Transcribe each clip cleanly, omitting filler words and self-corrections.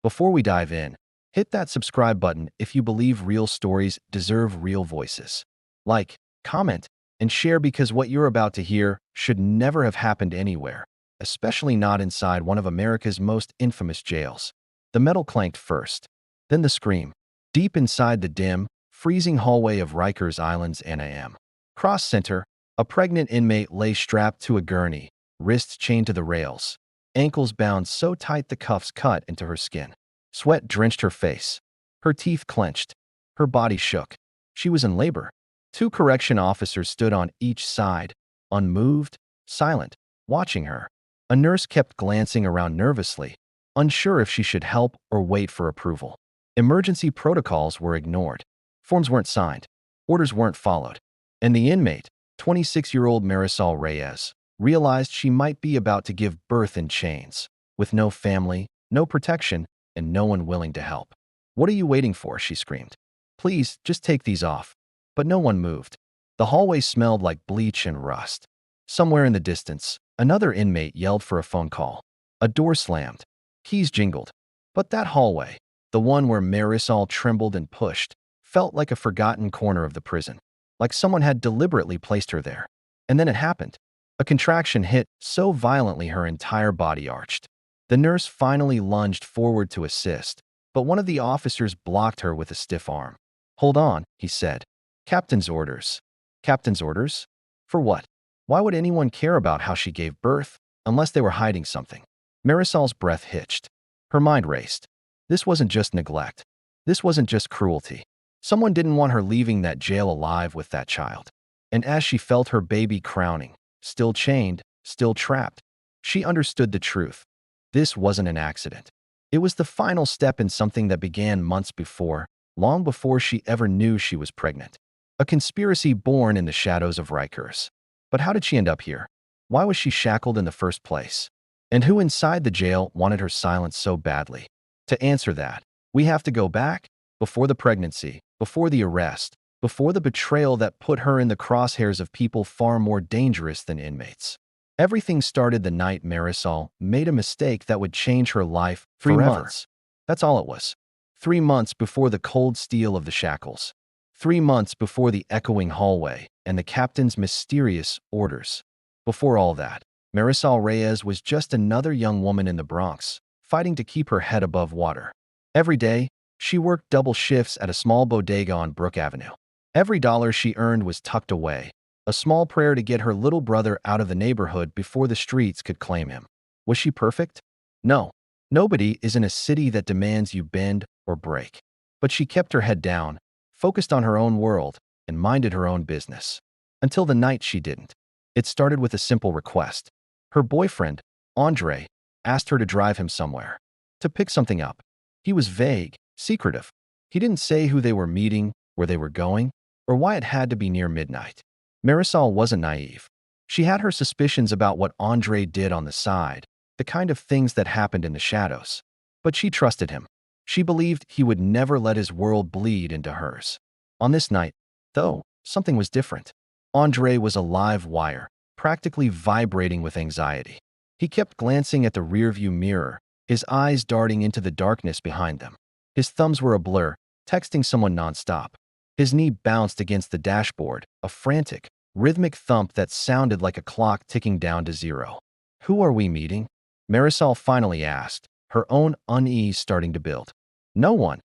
Before we dive in, hit that subscribe button if you believe real stories deserve real voices. Like, comment, and share because what you're about to hear should never have happened anywhere, especially not inside one of America's most infamous jails. The metal clanked first, then the scream. Deep inside the dim, freezing hallway of Rikers Island's NAM. Cross center, a pregnant inmate lay strapped to a gurney, wrists chained to the rails, ankles bound so tight the cuffs cut into her skin. Sweat drenched her face. Her teeth clenched. Her body shook. She was in labor. Two correction officers stood on each side, unmoved, silent, watching her. A nurse kept glancing around nervously, unsure if she should help or wait for approval. Emergency protocols were ignored. Forms weren't signed. Orders weren't followed. And the inmate, 26-year-old Marisol Reyes, realized she might be about to give birth in chains, with no family, no protection, and no one willing to help. "What are you waiting for?" she screamed. "Please, just take these off." But no one moved. The hallway smelled like bleach and rust. Somewhere in the distance, another inmate yelled for a phone call. A door slammed. Keys jingled. But that hallway, the one where Marisol trembled and pushed, felt like a forgotten corner of the prison, like someone had deliberately placed her there. And then it happened. A contraction hit so violently her entire body arched. The nurse finally lunged forward to assist, but one of the officers blocked her with a stiff arm. "Hold on," he said. "Captain's orders." Captain's orders? For what? Why would anyone care about how she gave birth, unless they were hiding something? Marisol's breath hitched. Her mind raced. This wasn't just neglect. This wasn't just cruelty. Someone didn't want her leaving that jail alive with that child. And as she felt her baby crowning, still chained, still trapped, she understood the truth. This wasn't an accident. It was the final step in something that began months before, long before she ever knew she was pregnant. A conspiracy born in the shadows of Rikers. But how did she end up here? Why was she shackled in the first place? And who inside the jail wanted her silence so badly? To answer that, we have to go back, before the pregnancy, before the arrest, before the betrayal that put her in the crosshairs of people far more dangerous than inmates. Everything started the night Marisol made a mistake that would change her life forever. 3 months. That's all it was. 3 months before the cold steel of the shackles. 3 months before the echoing hallway and the captain's mysterious orders. Before all that, Marisol Reyes was just another young woman in the Bronx, fighting to keep her head above water. Every day, she worked double shifts at a small bodega on Brook Avenue. Every dollar she earned was tucked away, a small prayer to get her little brother out of the neighborhood before the streets could claim him. Was she perfect? No. Nobody is in a city that demands you bend or break. But she kept her head down, focused on her own world, and minded her own business. Until the night she didn't. It started with a simple request. Her boyfriend, Andre, asked her to drive him somewhere. To pick something up. He was vague, secretive. He didn't say who they were meeting, where they were going, or why it had to be near midnight. Marisol wasn't naive. She had her suspicions about what Andre did on the side, the kind of things that happened in the shadows. But she trusted him. She believed he would never let his world bleed into hers. On this night, though, something was different. Andre was a live wire, practically vibrating with anxiety. He kept glancing at the rearview mirror, his eyes darting into the darkness behind them. His thumbs were a blur, texting someone nonstop. His knee bounced against the dashboard, a frantic, rhythmic thump that sounded like a clock ticking down to zero. "Who are we meeting?" Marisol finally asked, her own unease starting to build. "No one,"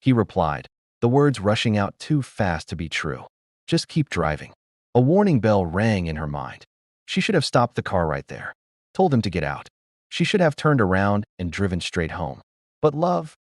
he replied, the words rushing out too fast to be true. "Just keep driving." A warning bell rang in her mind. She should have stopped the car right there, told him to get out. She should have turned around and driven straight home. But love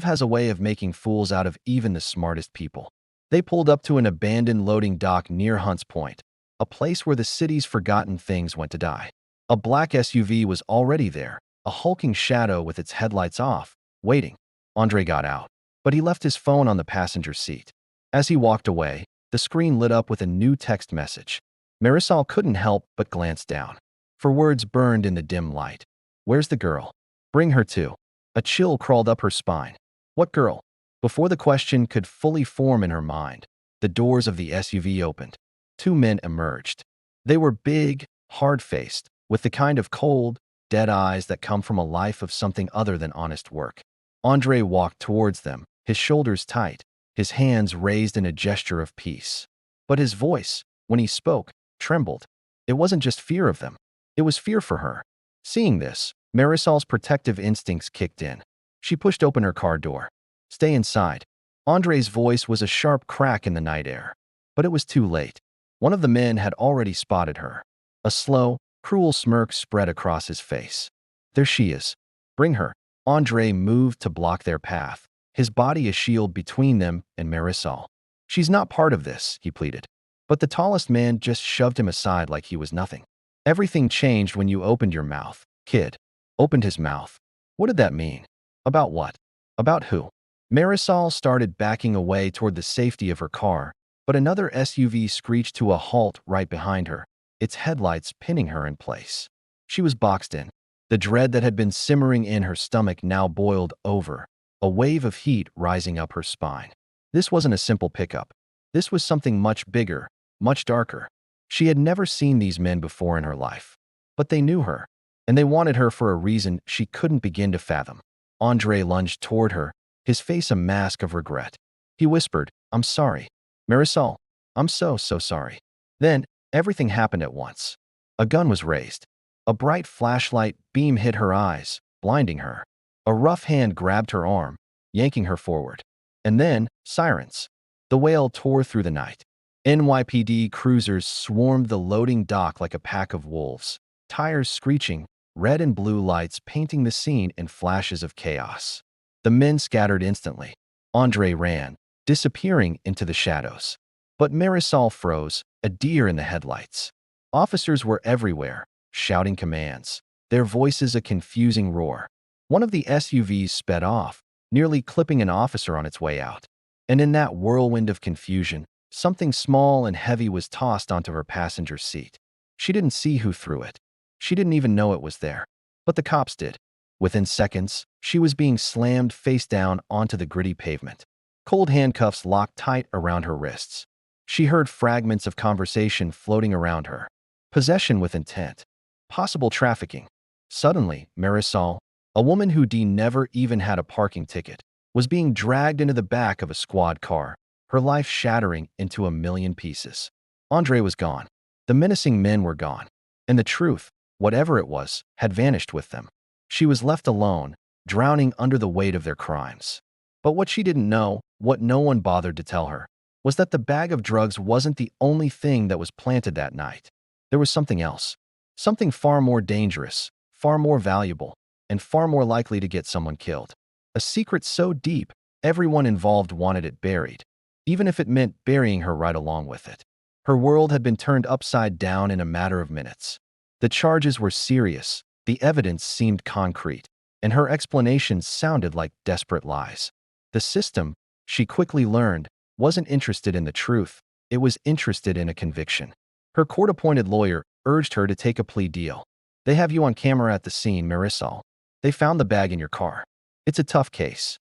has a way of making fools out of even the smartest people. They pulled up to an abandoned loading dock near Hunts Point, a place where the city's forgotten things went to die. A black SUV was already there, a hulking shadow with its headlights off, waiting. Andre got out, but he left his phone on the passenger seat. As he walked away, the screen lit up with a new text message. Marisol couldn't help but glance down. For words burned in the dim light. "Where's the girl? Bring her too." A chill crawled up her spine. What girl? Before the question could fully form in her mind, the doors of the SUV opened. 2 men emerged. They were big, hard-faced, with the kind of cold, dead eyes that come from a life of something other than honest work. Andre walked towards them, his shoulders tight, his hands raised in a gesture of peace. But his voice, when he spoke, trembled. It wasn't just fear of them. It was fear for her. Seeing this, Marisol's protective instincts kicked in. She pushed open her car door. "Stay inside." Andre's voice was a sharp crack in the night air. But it was too late. One of the men had already spotted her. A slow, cruel smirk spread across his face. "There she is. Bring her." Andre moved to block their path, his body a shield between them and Marisol. "She's not part of this," he pleaded. But the tallest man just shoved him aside like he was nothing. "Everything changed when you opened your mouth, kid." Opened his mouth. What did that mean? About what? About who? Marisol started backing away toward the safety of her car, but another SUV screeched to a halt right behind her, its headlights pinning her in place. She was boxed in. The dread that had been simmering in her stomach now boiled over, a wave of heat rising up her spine. This wasn't a simple pickup. This was something much bigger, much darker. She had never seen these men before in her life. But they knew her, and they wanted her for a reason she couldn't begin to fathom. Andre lunged toward her, his face a mask of regret. He whispered, "I'm sorry. Marisol, I'm so sorry." Then, everything happened at once. A gun was raised. A bright flashlight beam hit her eyes, blinding her. A rough hand grabbed her arm, yanking her forward. And then, sirens. The wail tore through the night. NYPD cruisers swarmed the loading dock like a pack of wolves, tires screeching, red and blue lights painting the scene in flashes of chaos. The men scattered instantly. Andre ran, disappearing into the shadows. But Marisol froze, a deer in the headlights. Officers were everywhere, shouting commands, their voices a confusing roar. One of the SUVs sped off, nearly clipping an officer on its way out. And in that whirlwind of confusion, something small and heavy was tossed onto her passenger seat. She didn't see who threw it. She didn't even know it was there. But the cops did. Within seconds, she was being slammed face down onto the gritty pavement. Cold handcuffs locked tight around her wrists. She heard fragments of conversation floating around her. Possession with intent. Possible trafficking. Suddenly, Marisol, a woman who never even had a parking ticket, was being dragged into the back of a squad car, her life shattering into a million pieces. Andre was gone. The menacing men were gone. And the truth, whatever it was, had vanished with them. She was left alone, drowning under the weight of their crimes. But what she didn't know, what no one bothered to tell her, was that the bag of drugs wasn't the only thing that was planted that night. There was something else. Something far more dangerous, far more valuable, and far more likely to get someone killed. A secret so deep, everyone involved wanted it buried, even if it meant burying her right along with it. Her world had been turned upside down in a matter of minutes. The charges were serious, the evidence seemed concrete, and her explanations sounded like desperate lies. The system, she quickly learned, wasn't interested in the truth, it was interested in a conviction. Her court-appointed lawyer urged her to take a plea deal. "They have you on camera at the scene, Marisol. They found the bag in your car. It's a tough case."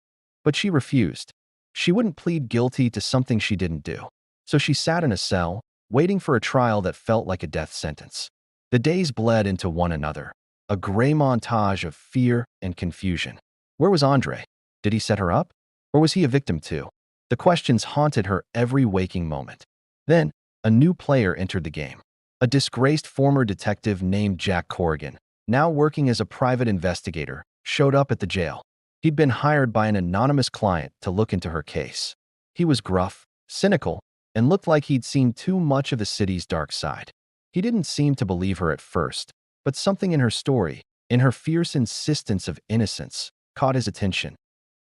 But she refused. She wouldn't plead guilty to something she didn't do. So she sat in a cell, waiting for a trial that felt like a death sentence. The days bled into one another, a gray montage of fear and confusion. Where was Andre? Did he set her up? Or was he a victim too? The questions haunted her every waking moment. Then, a new player entered the game. A disgraced former detective named Jack Corrigan, now working as a private investigator, showed up at the jail. He'd been hired by an anonymous client to look into her case. He was gruff, cynical, and looked like he'd seen too much of the city's dark side. He didn't seem to believe her at first, but something in her story, in her fierce insistence of innocence, caught his attention.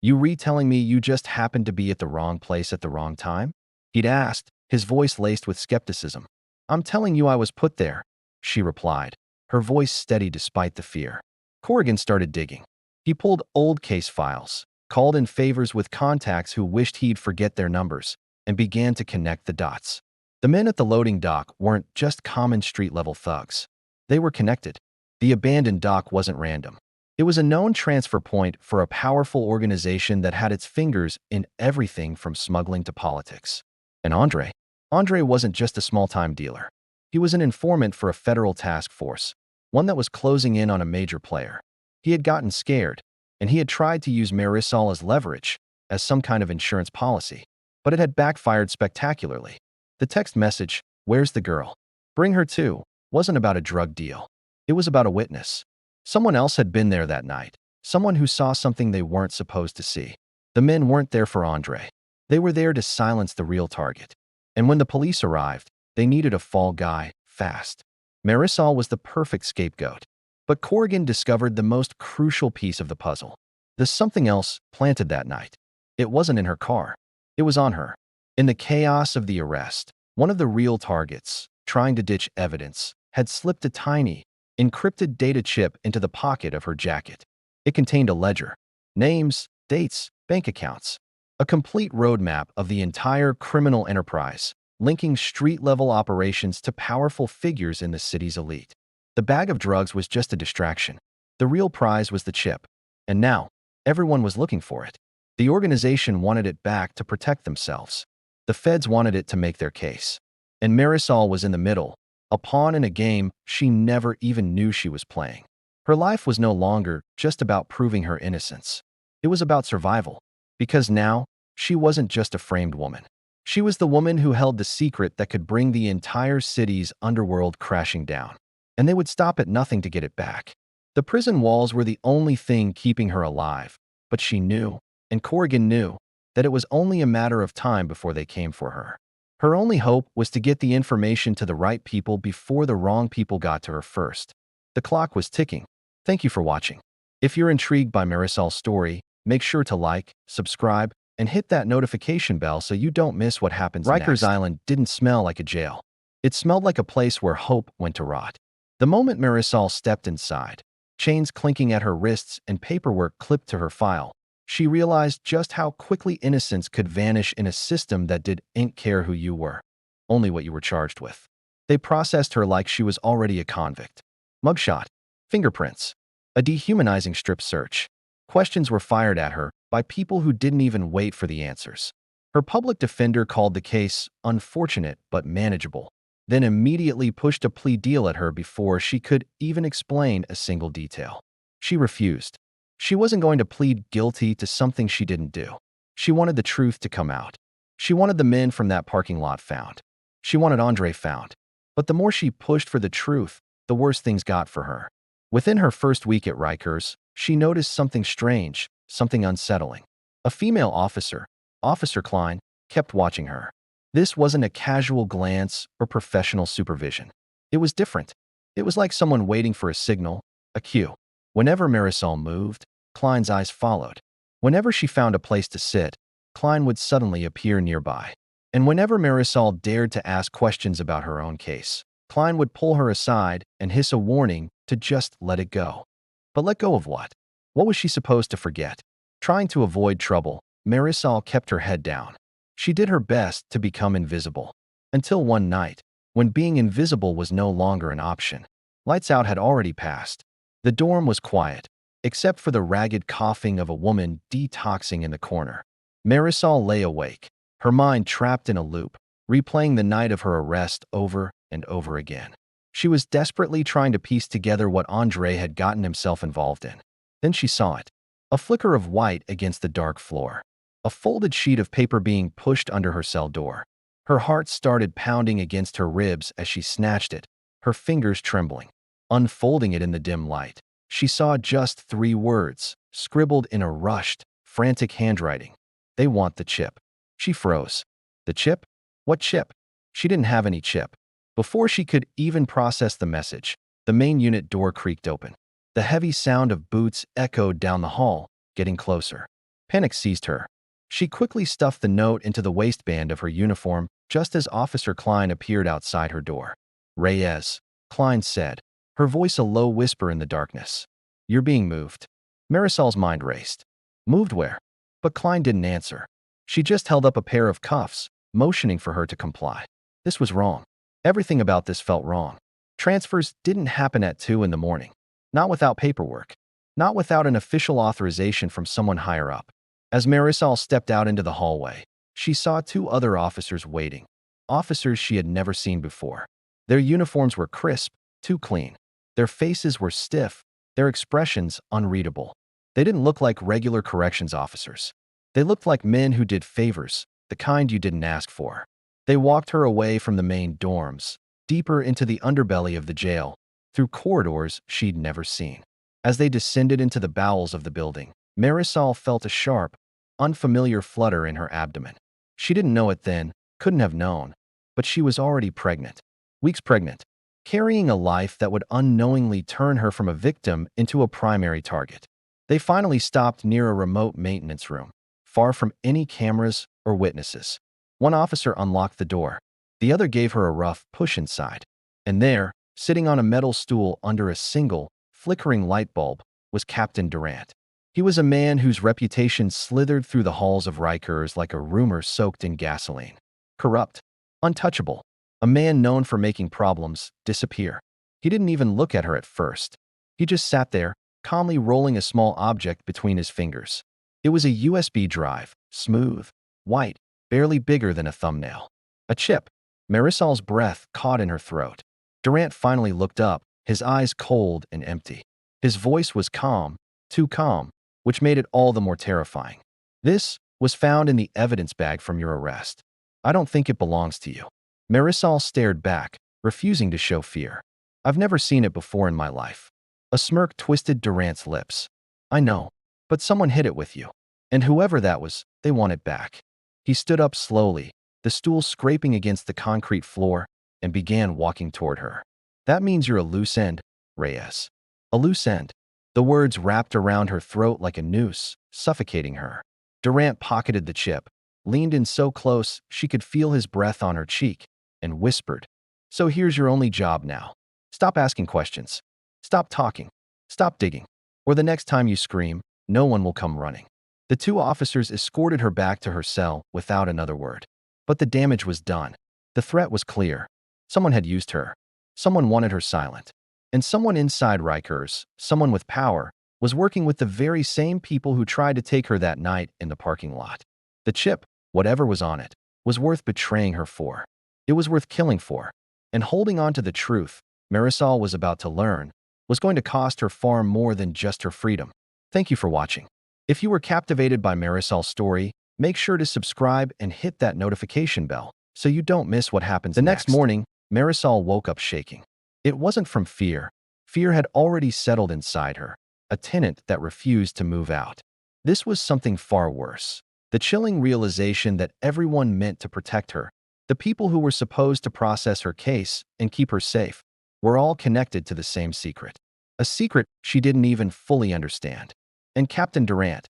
"You retelling me you just happened to be at the wrong place at the wrong time?" he'd asked, his voice laced with skepticism. "I'm telling you I was put there," she replied, her voice steady despite the fear. Corrigan started digging. He pulled old case files, called in favors with contacts who wished he'd forget their numbers, and began to connect the dots. The men at the loading dock weren't just common street-level thugs. They were connected. The abandoned dock wasn't random. It was a known transfer point for a powerful organization that had its fingers in everything from smuggling to politics. And Andre wasn't just a small-time dealer. He was an informant for a federal task force, one that was closing in on a major player. He had gotten scared, and he had tried to use Marisol as leverage, as some kind of insurance policy. But it had backfired spectacularly. The text message, "Where's the girl? Bring her too," wasn't about a drug deal. It was about a witness. Someone else had been there that night, someone who saw something they weren't supposed to see. The men weren't there for Andre. They were there to silence the real target. And when the police arrived, they needed a fall guy, fast. Marisol was the perfect scapegoat. But Corrigan discovered the most crucial piece of the puzzle. The something else planted that night. It wasn't in her car. It was on her. In the chaos of the arrest, one of the real targets, trying to ditch evidence, had slipped a tiny, encrypted data chip into the pocket of her jacket. It contained a ledger, names, dates, bank accounts, a complete roadmap of the entire criminal enterprise, linking street-level operations to powerful figures in the city's elite. The bag of drugs was just a distraction. The real prize was the chip. And now, everyone was looking for it. The organization wanted it back to protect themselves. The feds wanted it to make their case. And Marisol was in the middle, a pawn in a game she never even knew she was playing. Her life was no longer just about proving her innocence. It was about survival. Because now, she wasn't just a framed woman. She was the woman who held the secret that could bring the entire city's underworld crashing down. And they would stop at nothing to get it back. The prison walls were the only thing keeping her alive, but she knew, and Corrigan knew, that it was only a matter of time before they came for her. Her only hope was to get the information to the right people before the wrong people got to her first. The clock was ticking. Thank you for watching. If you're intrigued by Marisol's story, make sure to like, subscribe, and hit that notification bell so you don't miss what happens next. Rikers Island didn't smell like a jail. It smelled like a place where hope went to rot. The moment Marisol stepped inside, chains clinking at her wrists and paperwork clipped to her file, she realized just how quickly innocence could vanish in a system that didn't care who you were, only what you were charged with. They processed her like she was already a convict. Mugshot, fingerprints, a dehumanizing strip search. Questions were fired at her by people who didn't even wait for the answers. Her public defender called the case unfortunate but manageable, then immediately pushed a plea deal at her before she could even explain a single detail. She refused. She wasn't going to plead guilty to something she didn't do. She wanted the truth to come out. She wanted the men from that parking lot found. She wanted Andre found. But the more she pushed for the truth, the worse things got for her. Within her first week at Rikers, she noticed something strange, something unsettling. A female officer, Officer Klein, kept watching her. This wasn't a casual glance or professional supervision. It was different. It was like someone waiting for a signal, a cue. Whenever Marisol moved, Klein's eyes followed. Whenever she found a place to sit, Klein would suddenly appear nearby. And whenever Marisol dared to ask questions about her own case, Klein would pull her aside and hiss a warning to just let it go. But let go of what? What was she supposed to forget? Trying to avoid trouble, Marisol kept her head down. She did her best to become invisible. Until one night, when being invisible was no longer an option. Lights out had already passed. The dorm was quiet, except for the ragged coughing of a woman detoxing in the corner. Marisol lay awake, her mind trapped in a loop, replaying the night of her arrest over and over again. She was desperately trying to piece together what Andre had gotten himself involved in. Then she saw it. A flicker of white against the dark floor. A folded sheet of paper being pushed under her cell door. Her heart started pounding against her ribs as she snatched it, her fingers trembling. Unfolding it in the dim light, she saw just 3 words, scribbled in a rushed, frantic handwriting. They want the chip. She froze. The chip? What chip? She didn't have any chip. Before she could even process the message, the main unit door creaked open. The heavy sound of boots echoed down the hall, getting closer. Panic seized her. She quickly stuffed the note into the waistband of her uniform just as Officer Klein appeared outside her door. "Reyes," Klein said, her voice a low whisper in the darkness. "You're being moved." Marisol's mind raced. Moved where? But Klein didn't answer. She just held up a pair of cuffs, motioning for her to comply. This was wrong. Everything about this felt wrong. Transfers didn't happen at 2 in the morning. Not without paperwork. Not without an official authorization from someone higher up. As Marisol stepped out into the hallway, she saw 2 other officers waiting. Officers she had never seen before. Their uniforms were crisp, too clean. Their faces were stiff, their expressions unreadable. They didn't look like regular corrections officers. They looked like men who did favors, the kind you didn't ask for. They walked her away from the main dorms, deeper into the underbelly of the jail, through corridors she'd never seen. As they descended into the bowels of the building, Marisol felt a sharp, unfamiliar flutter in her abdomen. She didn't know it then, couldn't have known, but she was already pregnant. Weeks pregnant, carrying a life that would unknowingly turn her from a victim into a primary target. They finally stopped near a remote maintenance room, far from any cameras or witnesses. One officer unlocked the door. The other gave her a rough push inside. And there, sitting on a metal stool under a single, flickering light bulb, was Captain Durant. He was a man whose reputation slithered through the halls of Rikers like a rumor soaked in gasoline. Corrupt, untouchable, a man known for making problems disappear. He didn't even look at her at first. He just sat there, calmly rolling a small object between his fingers. It was a USB drive, smooth, white, barely bigger than a thumbnail. A chip. Marisol's breath caught in her throat. Durant finally looked up, his eyes cold and empty. His voice was calm, too calm, which made it all the more terrifying. This was found in the evidence bag from your arrest. I don't think it belongs to you. Marisol stared back, refusing to show fear. I've never seen it before in my life. A smirk twisted Durant's lips. I know, but someone hid it with you. And whoever that was, they want it back. He stood up slowly, the stool scraping against the concrete floor, and began walking toward her. That means you're a loose end, Reyes. A loose end. The words wrapped around her throat like a noose, suffocating her. Durant pocketed the chip, leaned in so close she could feel his breath on her cheek, and whispered, "So here's your only job now. Stop asking questions. Stop talking. Stop digging. Or the next time you scream, no one will come running." The two officers escorted her back to her cell without another word. But the damage was done. The threat was clear. Someone had used her. Someone wanted her silent. And someone inside Rikers, someone with power, was working with the very same people who tried to take her that night in the parking lot. The chip, whatever was on it, was worth betraying her for. It was worth killing for. And holding on to the truth Marisol was about to learn was going to cost her far more than just her freedom. Thank you for watching. If you were captivated by Marisol's story, make sure to subscribe and hit that notification bell so you don't miss what happens next. The next morning, Marisol woke up shaking. It wasn't from fear. Fear had already settled inside her, a tenant that refused to move out. This was something far worse. The chilling realization that everyone meant to protect her, the people who were supposed to process her case and keep her safe, were all connected to the same secret. A secret she didn't even fully understand. And Captain Durant,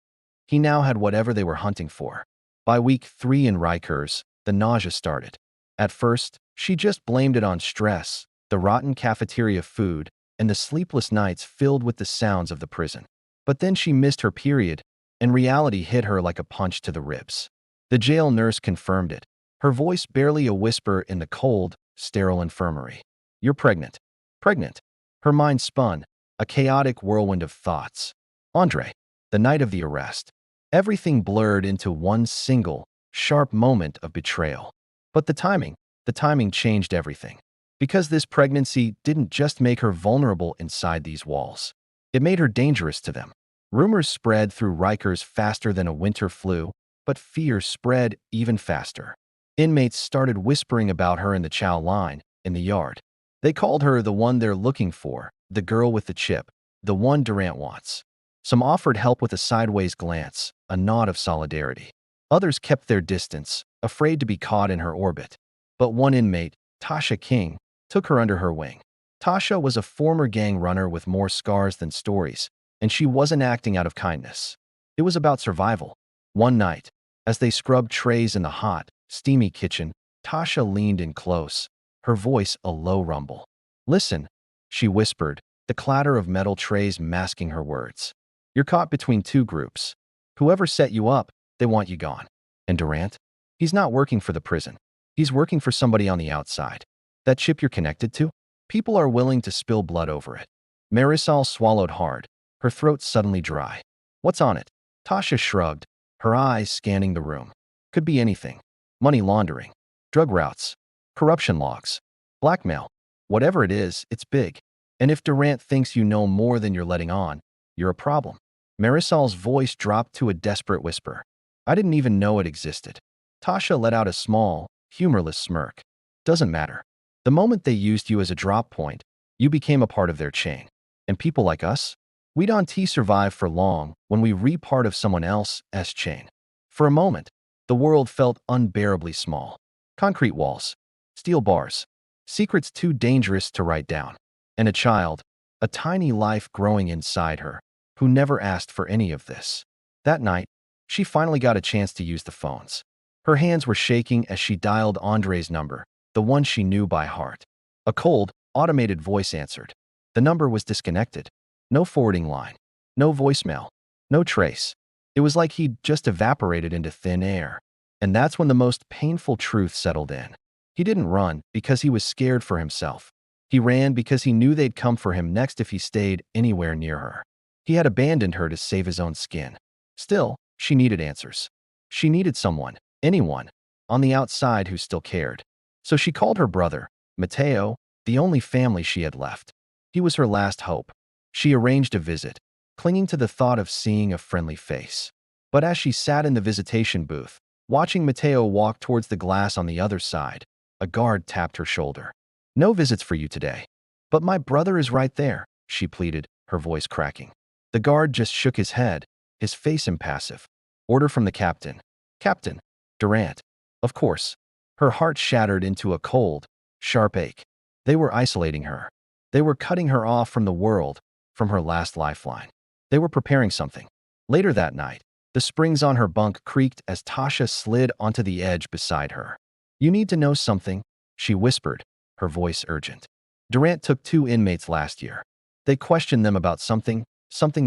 he now had whatever they were hunting for. By week 3 in Rikers, the nausea started. At first, she just blamed it on stress, the rotten cafeteria food, and the sleepless nights filled with the sounds of the prison. But then she missed her period, and reality hit her like a punch to the ribs. The jail nurse confirmed it, her voice barely a whisper in the cold, sterile infirmary. You're pregnant. Pregnant. Her mind spun, a chaotic whirlwind of thoughts. Andre. The night of the arrest. Everything blurred into one single, sharp moment of betrayal. But the timing changed everything. Because this pregnancy didn't just make her vulnerable inside these walls. It made her dangerous to them. Rumors spread through Rikers faster than a winter flu, but fear spread even faster. Inmates started whispering about her in the chow line, in the yard. They called her the one they're looking for, the girl with the chip, the one Durant wants. Some offered help with a sideways glance, a nod of solidarity. Others kept their distance, afraid to be caught in her orbit. But one inmate, Tasha King, took her under her wing. Tasha was a former gang runner with more scars than stories, and she wasn't acting out of kindness. It was about survival. One night, as they scrubbed trays in the hot, steamy kitchen, Tasha leaned in close, her voice a low rumble. "Listen," she whispered, the clatter of metal trays masking her words. "You're caught between two groups. Whoever set you up, they want you gone. And Durant? He's not working for the prison. He's working for somebody on the outside. That chip you're connected to? People are willing to spill blood over it." Marisol swallowed hard, her throat suddenly dry. "What's on it?" Tasha shrugged, her eyes scanning the room. "Could be anything. Money laundering, drug routes, corruption logs, blackmail. Whatever it is, it's big. And if Durant thinks you know more than you're letting on, you're a problem." Marisol's voice dropped to a desperate whisper. I didn't even know it existed. Tasha let out a small, humorless smirk. Doesn't matter. The moment they used you as a drop point, you became a part of their chain. And people like us? We don't survive for long when we re-part of someone else's chain. For a moment, the world felt unbearably small. Concrete walls, steel bars, secrets too dangerous to write down. And a child, a tiny life growing inside her, who never asked for any of this. That night, she finally got a chance to use the phones. Her hands were shaking as she dialed Andre's number, the one she knew by heart. A cold, automated voice answered. The number was disconnected. No forwarding line. No voicemail. No trace. It was like he'd just evaporated into thin air. And that's when the most painful truth settled in. He didn't run because he was scared for himself. He ran because he knew they'd come for him next if he stayed anywhere near her. He had abandoned her to save his own skin. Still, she needed answers. She needed someone, anyone, on the outside who still cared. So she called her brother, Mateo, the only family she had left. He was her last hope. She arranged a visit, clinging to the thought of seeing a friendly face. But as she sat in the visitation booth, watching Mateo walk towards the glass on the other side, a guard tapped her shoulder. No visits for you today. But my brother is right there, she pleaded, her voice cracking. The guard just shook his head, his face impassive. Order from the captain. Captain Durant. Of course. Her heart shattered into a cold, sharp ache. They were isolating her. They were cutting her off from the world, from her last lifeline. They were preparing something. Later that night, the springs on her bunk creaked as Tasha slid onto the edge beside her. You need to know something, she whispered, her voice urgent. Durant took 2 inmates last year. They questioned them about something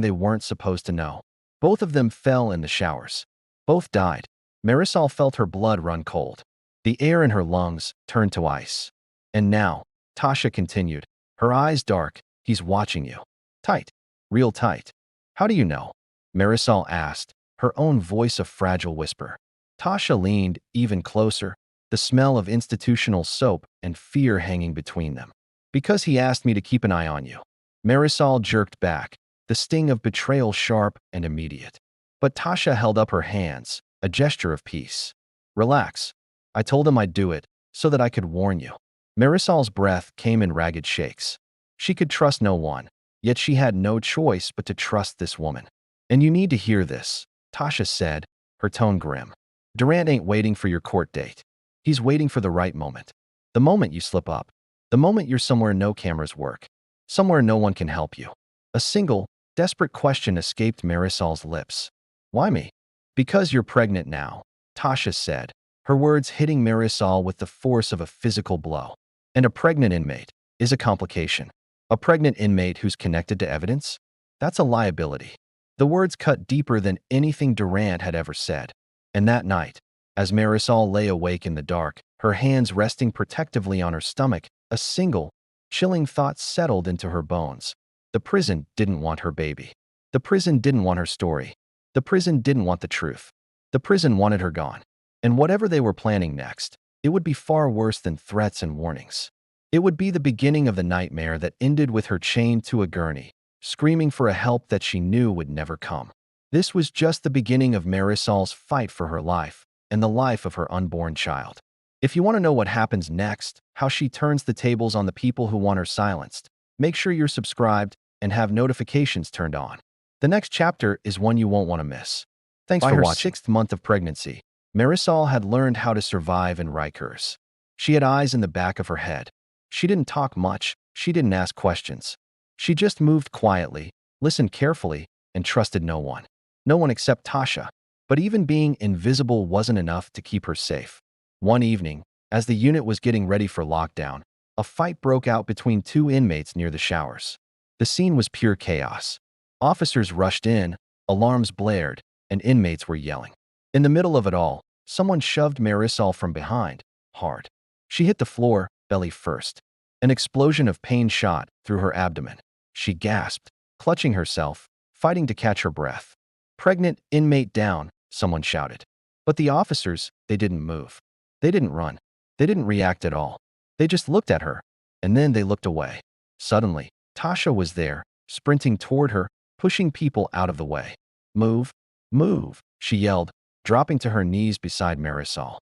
they weren't supposed to know. Both of them fell in the showers. Both died. Marisol felt her blood run cold. The air in her lungs turned to ice. And now, Tasha continued, her eyes dark, he's watching you. Tight. Real tight. How do you know? Marisol asked, her own voice a fragile whisper. Tasha leaned even closer, the smell of institutional soap and fear hanging between them. Because he asked me to keep an eye on you. Marisol jerked back, the sting of betrayal sharp and immediate. But Tasha held up her hands, a gesture of peace. Relax. I told him I'd do it, so that I could warn you. Marisol's breath came in ragged shakes. She could trust no one, yet she had no choice but to trust this woman. And you need to hear this, Tasha said, her tone grim. Durant ain't waiting for your court date. He's waiting for the right moment. The moment you slip up. The moment you're somewhere no cameras work. Somewhere no one can help you. A single, desperate question escaped Marisol's lips. Why me? Because you're pregnant now, Tasha said, her words hitting Marisol with the force of a physical blow. And a pregnant inmate is a complication. A pregnant inmate who's connected to evidence? That's a liability. The words cut deeper than anything Durant had ever said. And that night, as Marisol lay awake in the dark, her hands resting protectively on her stomach, a single, chilling thought settled into her bones. The prison didn't want her baby. The prison didn't want her story. The prison didn't want the truth. The prison wanted her gone. And whatever they were planning next, it would be far worse than threats and warnings. It would be the beginning of the nightmare that ended with her chained to a gurney, screaming for a help that she knew would never come. This was just the beginning of Marisol's fight for her life and the life of her unborn child. If you want to know what happens next, how she turns the tables on the people who want her silenced, make sure you're subscribed and have notifications turned on. The next chapter is one you won't want to miss. Thanks for watching. By her 6th month of pregnancy, Marisol had learned how to survive in Rikers. She had eyes in the back of her head. She didn't talk much. She didn't ask questions. She just moved quietly, listened carefully, and trusted no one. No one except Tasha. But even being invisible wasn't enough to keep her safe. One evening, as the unit was getting ready for lockdown, a fight broke out between 2 inmates near the showers. The scene was pure chaos. Officers rushed in, alarms blared, and inmates were yelling. In the middle of it all, someone shoved Marisol from behind, hard. She hit the floor, belly first. An explosion of pain shot through her abdomen. She gasped, clutching herself, fighting to catch her breath. Pregnant inmate down, someone shouted. But the officers, they didn't move. They didn't run. They didn't react at all. They just looked at her, and then they looked away. Suddenly, Tasha was there, sprinting toward her, pushing people out of the way. Move, move, she yelled, dropping to her knees beside Marisol.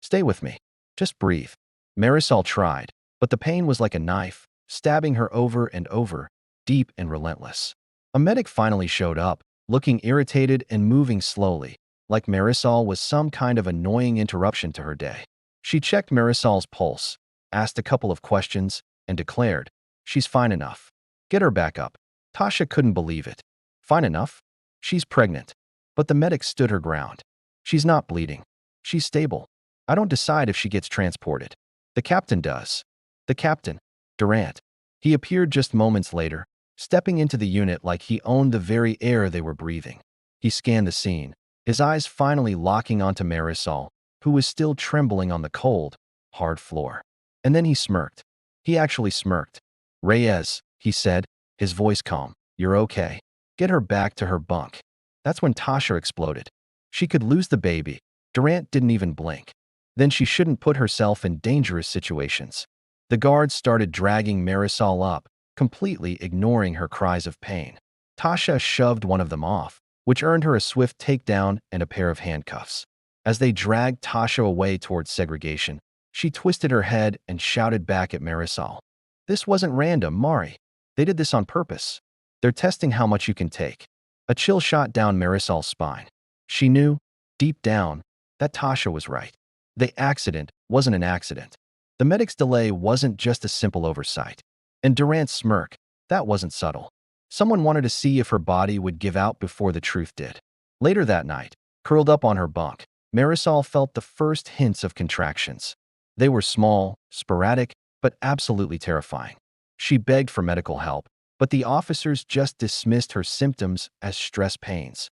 Stay with me. Just breathe. Marisol tried, but the pain was like a knife, stabbing her over and over, deep and relentless. A medic finally showed up, looking irritated and moving slowly, like Marisol was some kind of annoying interruption to her day. She checked Marisol's pulse, asked a couple of questions, and declared, "She's fine enough. Get her back up." Tasha couldn't believe it. Fine enough? She's pregnant. But the medic stood her ground. She's not bleeding. She's stable. I don't decide if she gets transported. The captain does. The captain, Durant. He appeared just moments later, stepping into the unit like he owned the very air they were breathing. He scanned the scene, his eyes finally locking onto Marisol, who was still trembling on the cold, hard floor. And then he smirked. He actually smirked. "Reyes," he said, his voice calm. "You're okay. Get her back to her bunk." That's when Tasha exploded. She could lose the baby. Durant didn't even blink. Then she shouldn't put herself in dangerous situations. The guards started dragging Marisol up, completely ignoring her cries of pain. Tasha shoved one of them off, which earned her a swift takedown and a pair of handcuffs. As they dragged Tasha away towards segregation, she twisted her head and shouted back at Marisol. "This wasn't random, Mari. They did this on purpose. They're testing how much you can take." A chill shot down Marisol's spine. She knew, deep down, that Tasha was right. The accident wasn't an accident. The medic's delay wasn't just a simple oversight. And Durant's smirk, that wasn't subtle. Someone wanted to see if her body would give out before the truth did. Later that night, curled up on her bunk, Marisol felt the first hints of contractions. They were small, sporadic, but absolutely terrifying. She begged for medical help, but the officers just dismissed her symptoms as stress pains.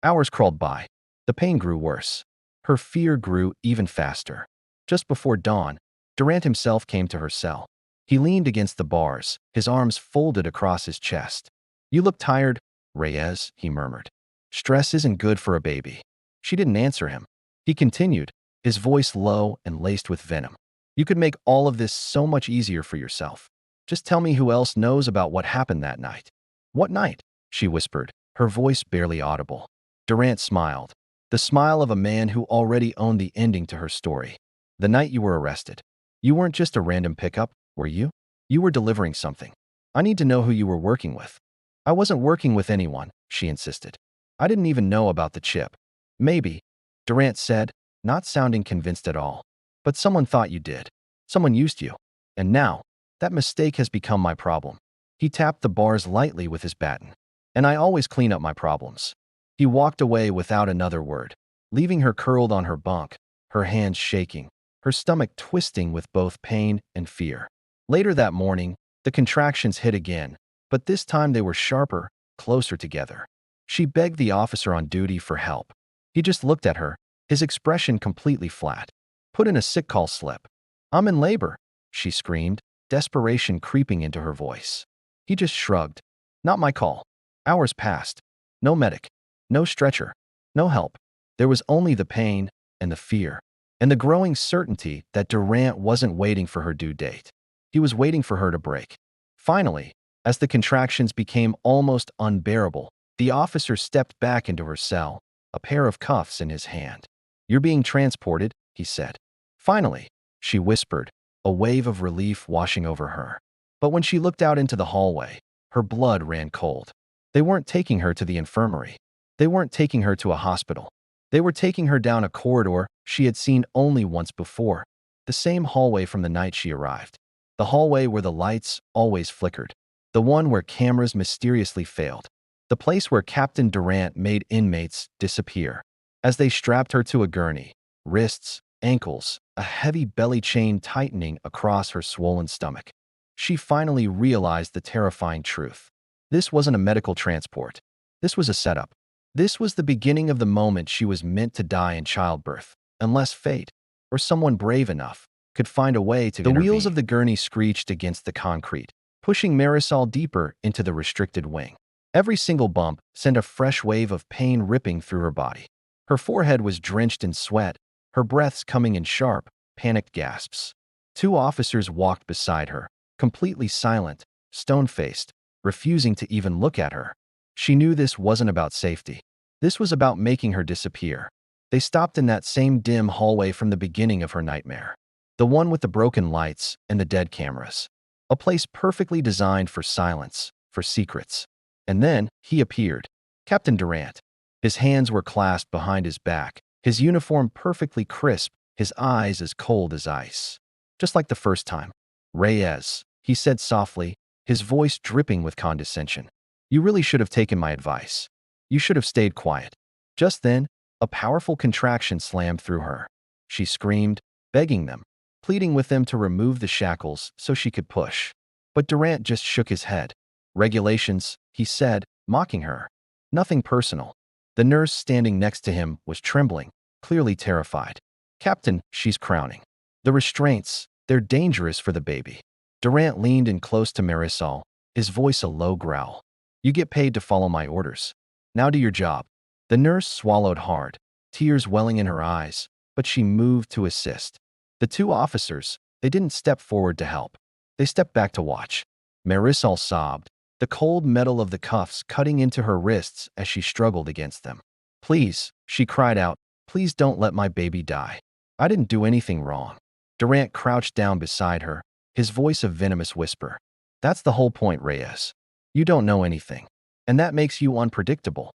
Hours crawled by. The pain grew worse. Her fear grew even faster. Just before dawn, Durant himself came to her cell. He leaned against the bars, his arms folded across his chest. "You look tired, Reyes," he murmured. "Stress isn't good for a baby." She didn't answer him. He continued, his voice low and laced with venom. "You could make all of this so much easier for yourself. Just tell me who else knows about what happened that night." "What night?" she whispered, her voice barely audible. Durant smiled, the smile of a man who already owned the ending to her story. "The night you were arrested. You weren't just a random pickup, were you? You were delivering something. I need to know who you were working with." "I wasn't working with anyone," she insisted. "I didn't even know about the chip." "Maybe," Durant said, not sounding convinced at all. "But someone thought you did. Someone used you. And now, that mistake has become my problem." He tapped the bars lightly with his baton. "And I always clean up my problems." He walked away without another word, leaving her curled on her bunk, her hands shaking, her stomach twisting with both pain and fear. Later that morning, the contractions hit again, but this time they were sharper, closer together. She begged the officer on duty for help. He just looked at her, his expression completely flat. "Put in a sick call slip." "I'm in labor," she screamed, desperation creeping into her voice. He just shrugged. "Not my call." Hours passed. No medic. No stretcher. No help. There was only the pain and the fear, and the growing certainty that Durant wasn't waiting for her due date. He was waiting for her to break. Finally, as the contractions became almost unbearable, the officer stepped back into her cell, a pair of cuffs in his hand. "You're being transported," he said. "Finally," she whispered, a wave of relief washing over her. But when she looked out into the hallway, her blood ran cold. They weren't taking her to the infirmary. They weren't taking her to a hospital. They were taking her down a corridor she had seen only once before, the same hallway from the night she arrived. The hallway where the lights always flickered. The one where cameras mysteriously failed. The place where Captain Durant made inmates disappear. As they strapped her to a gurney, wrists, ankles, a heavy belly chain tightening across her swollen stomach, she finally realized the terrifying truth. This wasn't a medical transport. This was a setup. This was the beginning of the moment she was meant to die in childbirth, unless fate, or someone brave enough, could find a way to intervene. The wheels of the gurney screeched against the concrete, pushing Marisol deeper into the restricted wing. Every single bump sent a fresh wave of pain ripping through her body. Her forehead was drenched in sweat, her breaths coming in sharp, panicked gasps. Two officers walked beside her, completely silent, stone-faced, refusing to even look at her. She knew this wasn't about safety. This was about making her disappear. They stopped in that same dim hallway from the beginning of her nightmare. The one with the broken lights and the dead cameras. A place perfectly designed for silence, for secrets. And then he appeared. Captain Durant. His hands were clasped behind his back, his uniform perfectly crisp, his eyes as cold as ice. Just like the first time. Reyes, he said softly, his voice dripping with condescension. You really should have taken my advice. You should have stayed quiet. Just then, a powerful contraction slammed through her. She screamed, begging them, pleading with them to remove the shackles so she could push. But Durant just shook his head. Regulations, he said, mocking her. Nothing personal. The nurse standing next to him was trembling, clearly terrified. Captain, she's crowning. The restraints, they're dangerous for the baby. Durant leaned in close to Marisol, his voice a low growl. You get paid to follow my orders. Now do your job. The nurse swallowed hard, tears welling in her eyes, but she moved to assist. The two officers, they didn't step forward to help. They stepped back to watch. Marisol sobbed, the cold metal of the cuffs cutting into her wrists as she struggled against them. Please, she cried out, please don't let my baby die. I didn't do anything wrong. Durant crouched down beside her, his voice a venomous whisper. That's the whole point, Reyes. You don't know anything. And that makes you unpredictable.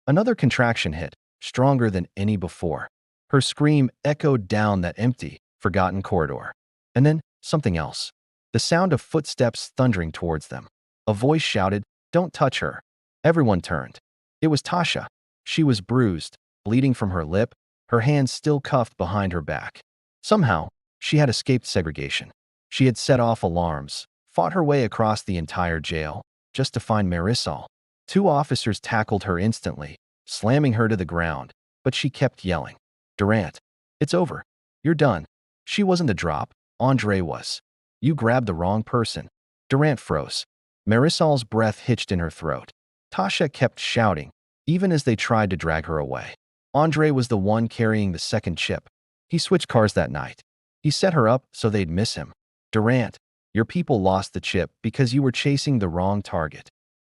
Another contraction hit, stronger than any before. Her scream echoed down that empty, forgotten corridor. And then, something else. The sound of footsteps thundering towards them. A voice shouted, "Don't touch her." Everyone turned. It was Tasha. She was bruised, bleeding from her lip, her hands still cuffed behind her back. Somehow, she had escaped segregation. She had set off alarms, fought her way across the entire jail, just to find Marisol. Two officers tackled her instantly, slamming her to the ground, but she kept yelling. Durant, it's over. You're done. She wasn't the drop. Andre was. You grabbed the wrong person. Durant froze. Marisol's breath hitched in her throat. Tasha kept shouting, even as they tried to drag her away. Andre was the one carrying the second chip. He switched cars that night. He set her up so they'd miss him. Durant, your people lost the chip because you were chasing the wrong target.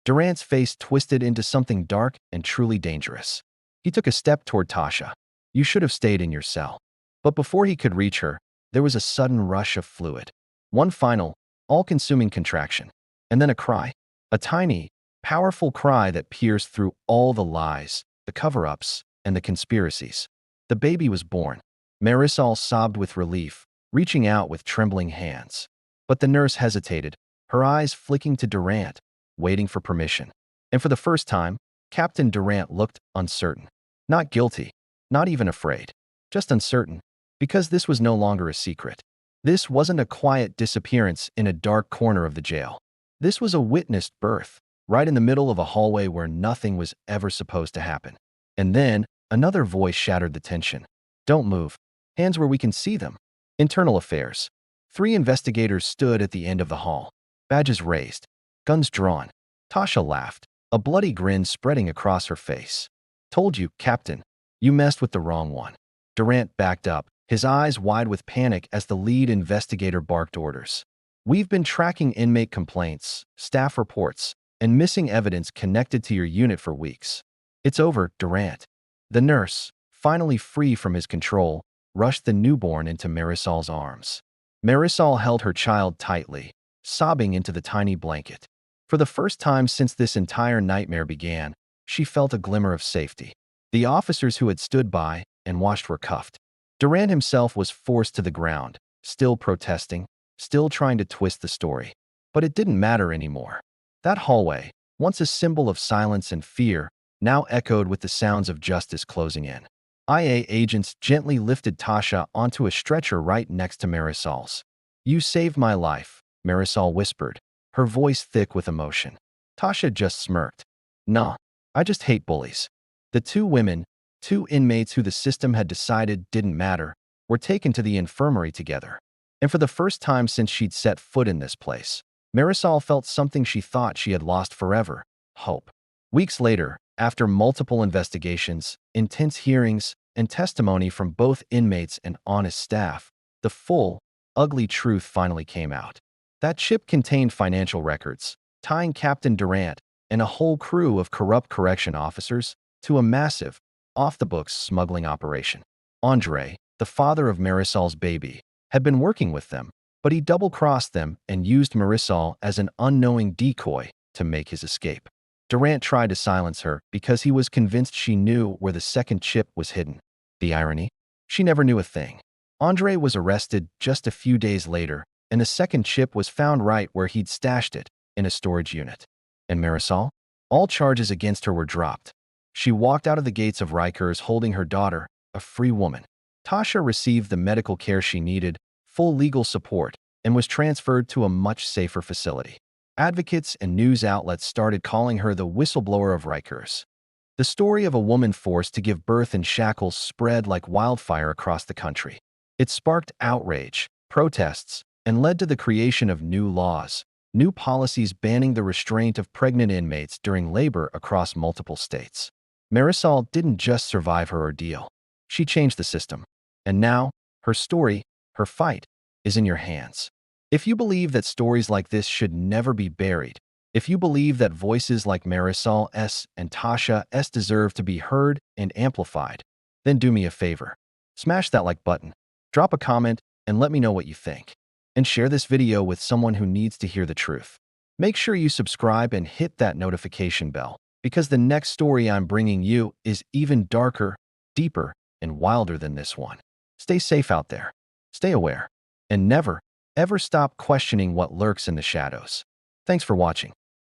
Durant's face twisted into something dark and truly dangerous. He took a step toward Tasha. You should have stayed in your cell. But before he could reach her, there was a sudden rush of fluid. One final, all-consuming contraction. And then a cry. A tiny, powerful cry that pierced through all the lies, the cover-ups, and the conspiracies. The baby was born. Marisol sobbed with relief, reaching out with trembling hands. But the nurse hesitated, her eyes flicking to Durant, waiting for permission. And for the first time, Captain Durant looked uncertain. Not guilty, not even afraid, just uncertain, because this was no longer a secret. This wasn't a quiet disappearance in a dark corner of the jail. This was a witnessed birth, right in the middle of a hallway where nothing was ever supposed to happen. And then, another voice shattered the tension. Don't move. Hands where we can see them. Internal affairs. 3 investigators stood at the end of the hall, badges raised, guns drawn. Tasha laughed, a bloody grin spreading across her face. Told you, Captain. You messed with the wrong one. Durant backed up, his eyes wide with panic as the lead investigator barked orders. We've been tracking inmate complaints, staff reports, and missing evidence connected to your unit for weeks. It's over, Durant. The nurse, finally free from his control, rushed the newborn into Marisol's arms. Marisol held her child tightly, sobbing into the tiny blanket. For the first time since this entire nightmare began, she felt a glimmer of safety. The officers who had stood by and watched were cuffed. Durant himself was forced to the ground, still protesting, still trying to twist the story. But it didn't matter anymore. That hallway, once a symbol of silence and fear, now echoed with the sounds of justice closing in. IA agents gently lifted Tasha onto a stretcher right next to Marisol's. You saved my life, Marisol whispered, her voice thick with emotion. Tasha just smirked. Nah, I just hate bullies. The 2 women, 2 inmates who the system had decided didn't matter, were taken to the infirmary together. And for the first time since she'd set foot in this place, Marisol felt something she thought she had lost forever: hope. Weeks later, after multiple investigations, intense hearings, and testimony from both inmates and honest staff, the full, ugly truth finally came out. That chip contained financial records, tying Captain Durant and a whole crew of corrupt correction officers to a massive, off-the-books smuggling operation. Andre, the father of Marisol's baby, had been working with them, but he double-crossed them and used Marisol as an unknowing decoy to make his escape. Durant tried to silence her because he was convinced she knew where the second chip was hidden. The irony? She never knew a thing. Andre was arrested just a few days later, and the second chip was found right where he'd stashed it, in a storage unit. And Marisol? All charges against her were dropped. She walked out of the gates of Rikers holding her daughter, a free woman. Tasha received the medical care she needed, full legal support, and was transferred to a much safer facility. Advocates and news outlets started calling her the whistleblower of Rikers. The story of a woman forced to give birth in shackles spread like wildfire across the country. It sparked outrage, protests, and led to the creation of new laws, new policies banning the restraint of pregnant inmates during labor across multiple states. Marisol didn't just survive her ordeal. She changed the system. And now, her story, her fight, is in your hands. If you believe that stories like this should never be buried, if you believe that voices like Marisol S. and Tasha S. deserve to be heard and amplified, then do me a favor. Smash that like button, drop a comment, and let me know what you think. And share this video with someone who needs to hear the truth. Make sure you subscribe and hit that notification bell, because the next story I'm bringing you is even darker, deeper, and wilder than this one. Stay safe out there. Stay aware. And never, ever stop questioning what lurks in the shadows. Thanks for watching.